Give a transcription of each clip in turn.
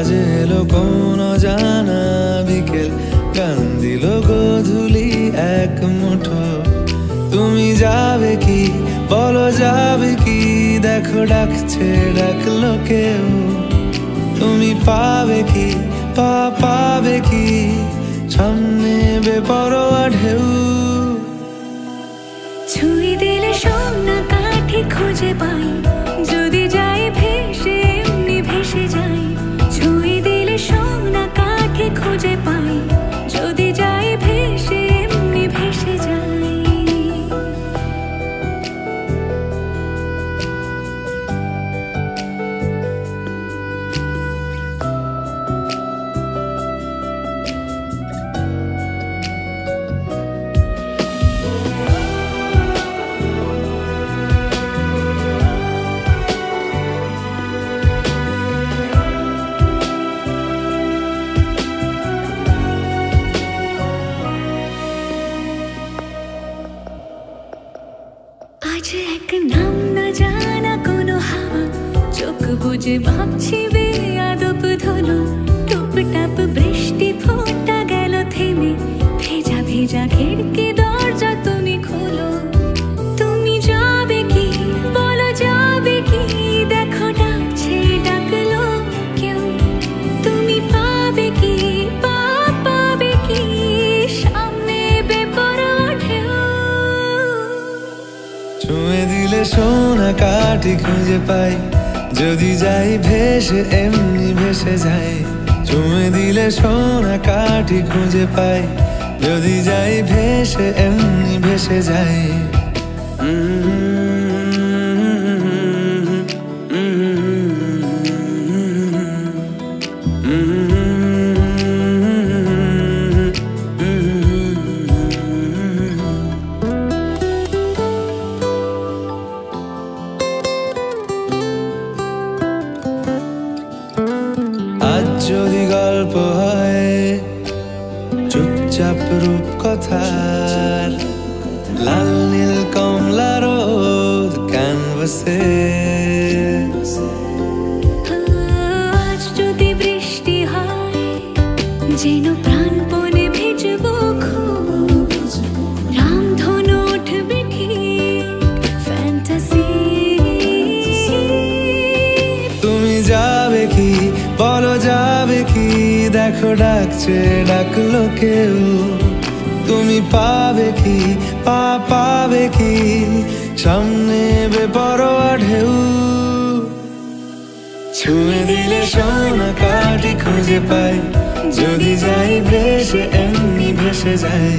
মাঝে এলো কোন জানা বিকেল, গান দিল গোধূলি এক মুঠো। তুমি যাবে কি বলো, যাবে কি? দেখো ডাকছে, ডাকলো কেউ। তুমি পাবে কি পাবে কি? সামনে বেপরোয়া ঢেউ। ছুঁয়ে দিলে সোনা কাঠি খুঁজে পাই, যদি যাই ভেসে এমনি ভেসে যাই। ছুঁয়ে দিলে সোনা কাঠি খুঁজে পাই, যদি যাই ভেসে এমনি ভেসে যাই। আজ এক নাম না জানা কোনো হাওয়া, চোখ বুঝে ভাবছি বেয়াদব ধলো। টুপটাপ বৃষ্টি ফোঁটা গেল থেমে, ভেজা ভেজা খিড়কি দরজা তুমি খোলো। তুমি যাবে কি বলো, যাবে কি? দেখো ডাকছে, ডাকলো কেউ। তুমি পাবে কি পাবে কি? সামনে বেপরোয়া ঢেউ। ছুঁয়ে দিলে সোনা কাঠি খুঁজে পাই, যদি যাই ভেসে এমনি ভেসে যাই। ছুঁয়ে দিলে সোনা কাঠি খুঁজে পাই, যদি যাই ভেসে এমনি ভেসে যাই। আজ যদি গল্প হয় চুপচাপ রূপকথার, লাল নীল কমলা রোদ ক্যানভাসে। আজ যদি বৃষ্টি হয়, যেন প্রাণপণে ভিজবো খোঁজ। রামধনু উঠবে ঠিক ফ্যান্টাসি। তুমি যাবে কি বলো, যাবে কি? দেখো ডাকছে, ডাকলো কেউ। তুমি পাবে কি পাবে কি? সামনে বেপরোয়া ঢেউ। ছুঁয়ে দিলে সোনা কাঠি খুঁজে পাই, যদি যাই ভেসে এমনি ভেসে যাই।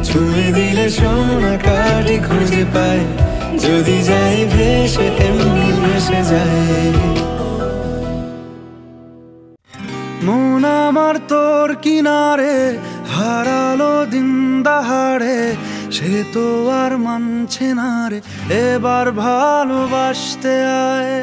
ছুঁয়ে দিলে সোনা কাঠি খুঁজে পাই, যদি যাই ভেসে এমনি ভেসে যাই। মন আমার তোর কিনারে হারালো দিন দাহাড়ে, সে তো আর মানছে না রে, এবার ভালোবাসতে আয়।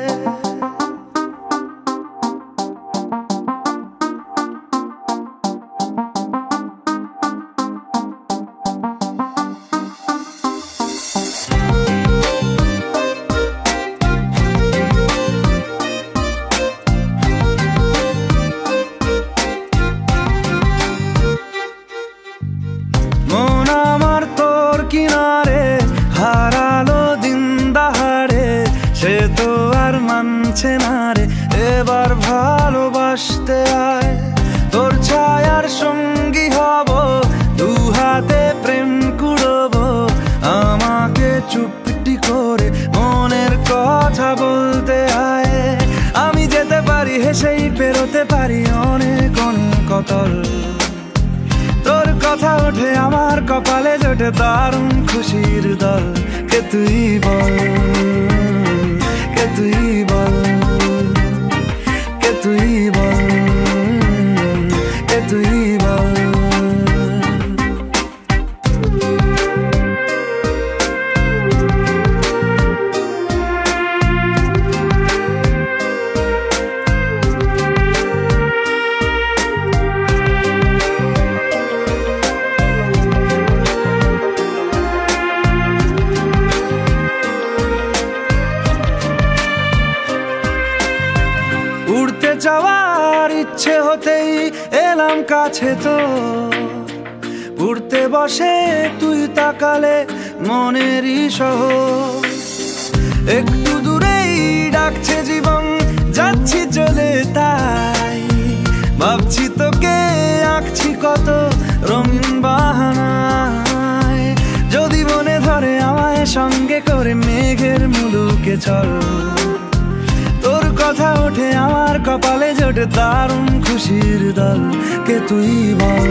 মন আমার তোর কিনারে হারালো দিন দাহাড়ে, সে তো আর মানছে না রে, এবার ভালোবাসতে আয়। তোর ছায়ার সঙ্গী হব, দু হাতে প্রেম কুড়বো। আমাকে চুপটি করে মনের কথা বলতে আয়। আমি যেতে পারি হেসেই পেরোতে পারি অনেক অনেক অতল। তোর কথা ওঠে আমার কপালে জোটে দারুণ খুশির দল। কে তুই বল, কে তুই বল, কে তুই বল, কে তুই বল। এলাম কাছে তো উড়তে বসে তুই তাকালে মনেরই শহর একটু দূরেই ডাকছে জীবন যাচ্ছি চলে তাই ভাবছি তোকে আঁকছি কত রঙিন বাহানায় যদি মনে ধরে আমায় সঙ্গে করে মেঘের মুলুকে চল তোর কথা ওঠে আমার কপালে জোটে দারুণ খুশির দল কে তুই বল